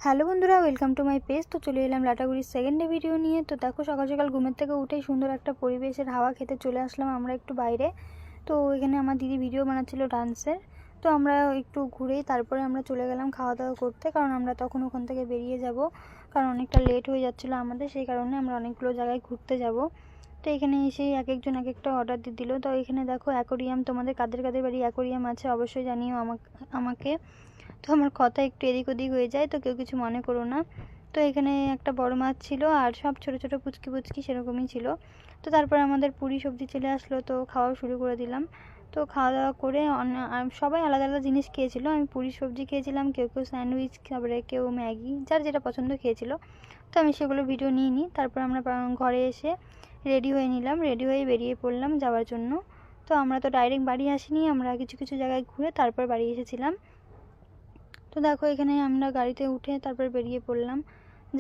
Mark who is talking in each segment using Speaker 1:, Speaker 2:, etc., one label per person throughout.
Speaker 1: Hello বন্ধুরা, welcome to my page. তো চলে এলাম লাটাগুড়ির সেকেন্ড ডে ভিডিও নিয়ে। তো দেখো, সকাল সকাল ঘুমের থেকে উঠেই সুন্দর একটা পরিবেশের হাওয়া খেতে চলে আসলাম আমরা একটু বাইরে। তো এখানে আমার দিদি ভিডিও বানাচ্ছিল ডান্সের। তো আমরা একটু ঘুরেই তারপরে আমরা চলে গেলাম খাওয়া দাওয়া করতে, কারণ আমরা তখন ওখান থেকে বেরিয়ে যাব, কারণ অনেকটা লেট হয়ে যাচ্ছিলো আমাদের, সেই কারণে আমরা অনেকগুলো জায়গায় ঘুরতে যাব। তো এখানে এসেই এক একজন এক একটা অর্ডার দিয়ে দিল। তো এখানে দেখো অ্যাকোরিয়াম, তোমাদের কাদের কাদের বাড়ি অ্যাকোরিয়াম আছে অবশ্যই জানিও আমাকে। তো আমার কথা একটু এদিক ওদিক হয়ে যায়, তো কেউ কিছু মনে করো না। তো এখানে একটা বড় মাছ ছিল আর সব ছোট ছোট পুচকি পুচকি সেরকমই ছিল। তো তারপরে আমাদের পুরি সবজি চলে আসলো, তো খাওয়া শুরু করে দিলাম। তো খাওয়া দাওয়া করে সবাই আলাদা আলাদা জিনিস খেয়েছিল। আমি পুরি সবজি খেয়েছিলাম, কেউ কেউ স্যান্ডউইচ, তারপরে কেউ ম্যাগি, যার যেটা পছন্দ খেয়েছিল। তো আমি সেগুলো ভিডিও নিইনি। তারপর আমরা ঘরে এসে রেডি হয়ে নিলাম, রেডি হয়ে বেরিয়ে পড়লাম যাওয়ার জন্য। তো আমরা তো ডাইরেক্ট বাড়ি আসিনি, আমরা কিছু কিছু জায়গায় ঘুরে তারপর বাড়ি এসেছিলাম। তো দেখো, এখানে আমরা গাড়িতে উঠে তারপর বেরিয়ে পড়লাম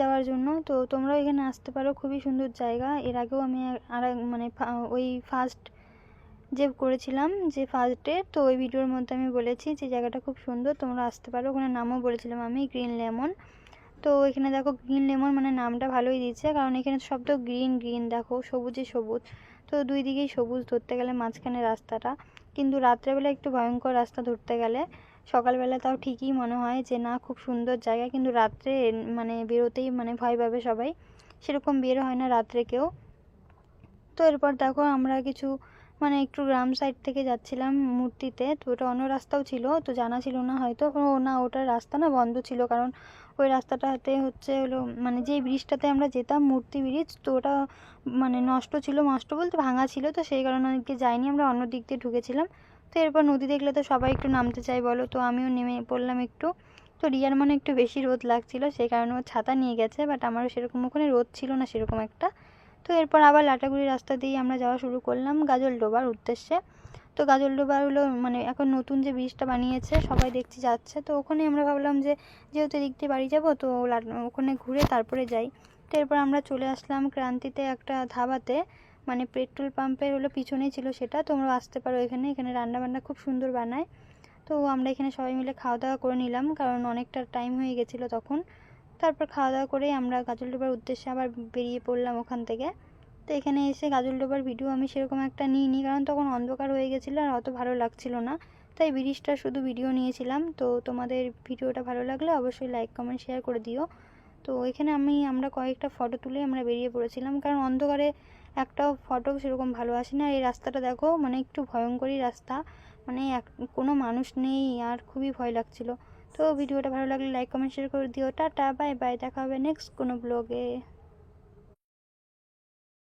Speaker 1: যাওয়ার জন্য। তো তোমরাও এখানে আসতে পারো, খুবই সুন্দর জায়গা। এর আগেও আমি আর মানে ওই ফার্স্ট যে করেছিলাম, যে ফার্স্ট ডে, তো ওই ভিডিওর মধ্যে আমি বলেছি যে জায়গাটা খুব সুন্দর, তোমরা আসতে পারো। ওখানে নামও বলেছিলাম আমি, গ্রিন লেমন। তো এখানে দেখো, গ্রিন লেমন মানে নামটা ভালোই দিয়েছে, কারণ এখানে সব তো গ্রিন গ্রিন, দেখো সবুজে সবুজ। তো দুই দিকেই সবুজ ধরতে গেলে, মাঝখানে রাস্তাটা কিন্তু রাত্রেবেলা একটু ভয়ঙ্কর রাস্তা ধরতে গেলে। সকালবেলা তাও ঠিকই মনে হয় যে না, খুব সুন্দর জায়গা, কিন্তু রাত্রে মানে বেরোতেই মানে ভয় পাবে সবাই, সেরকম বের হয় না রাত্রে কেউ। তো এরপর দেখো, আমরা কিছু মানে একটু গ্রাম সাইড থেকে যাচ্ছিলাম মূর্তিতে। তো ওটা অন্য রাস্তাও ছিল, তো জানা ছিল না হয়তো। না, ওটার রাস্তা না বন্ধ ছিল, কারণ ওই রাস্তাটাতে হলো মানে যেই ব্রিজটাতে আমরা যেতাম, মূর্তি ব্রিজ, তো ওটা মানে নষ্ট ছিল, নষ্ট বলতে ভাঙা ছিল। তো সেই কারণে ওদিকে যাইনি, আমরা অন্য দিক দিয়ে ঢুকেছিলাম। তো এরপর নদী দেখলে তো সবাই একটু নামতে চাই বলো, তো আমিও নেমে পড়লাম একটু। তো রিয়ার মানে একটু বেশি রোদ লাগছিল, সেই কারণে ও ছাতা নিয়ে গেছে, বাট আমারও সেরকম ওখানে রোদ ছিল না সেরকম একটা। তো এরপর আবার লাটাগুড়ি রাস্তা দিয়েই আমরা যাওয়া শুরু করলাম গাজলডোবার উদ্দেশ্যে। তো গাজলডোবা হলো মানে এখন নতুন যে ব্রিজটা বানিয়েছে, সবাই দেখছি যাচ্ছে। তো ওখানে আমরা ভাবলাম যে যেহেতু এদিক দিয়ে বাড়ি যাবো, তো ওখানে ঘুরে তারপরে যাই। তো এরপর আমরা চলে আসলাম ক্রান্তিতে একটা ধাবাতে, মানে পেট্রোল পাম্পের পিছনেই ছিল সেটা। তোমরা আসতে পারো এখানে, এখানে রান্না বান্না খুব সুন্দর বানায়। তো আমরা এখানে সবাই মিলে খাওয়া দাওয়া করে নিলাম, কারণ অনেকটা টাইম হয়ে গেছিলো তখন। তারপর খাওয়া দাওয়া করে আমরা গাজলডোবার উদ্দেশ্যে আবার বেরিয়ে পড়লাম ওখান থেকে। তো এখানে এসে গাজলডোবার ভিডিও আমি সেরকম একটা নিইনি, কারণ তখন অন্ধকার হয়ে গেছিলো আর অত ভালো লাগছিল না, তাই ব্রিজটা শুধু ভিডিও নিয়েছিলাম। তো তোমাদের ভিডিওটা ভালো লাগলে অবশ্যই লাইক কমেন্ট শেয়ার করে দিও। তো এখানে আমরা কয়েকটা ফটো তুলে আমরা বেরিয়ে পড়েছিলাম, কারণ অন্ধকারে একটাও ফটো সেরকম ভালো আসে না। এই রাস্তাটা দেখো, মানে একটু ভয়ঙ্করই রাস্তা, মানে কোনো মানুষ নেই আর খুবই ভয় লাগছিল। তো ভিডিওটা ভালো লাগলে লাইক কমেন্ট শেয়ার করে দিও। টাটা, বাই বাই, দেখা হবে নেক্সট কোনো ব্লগে।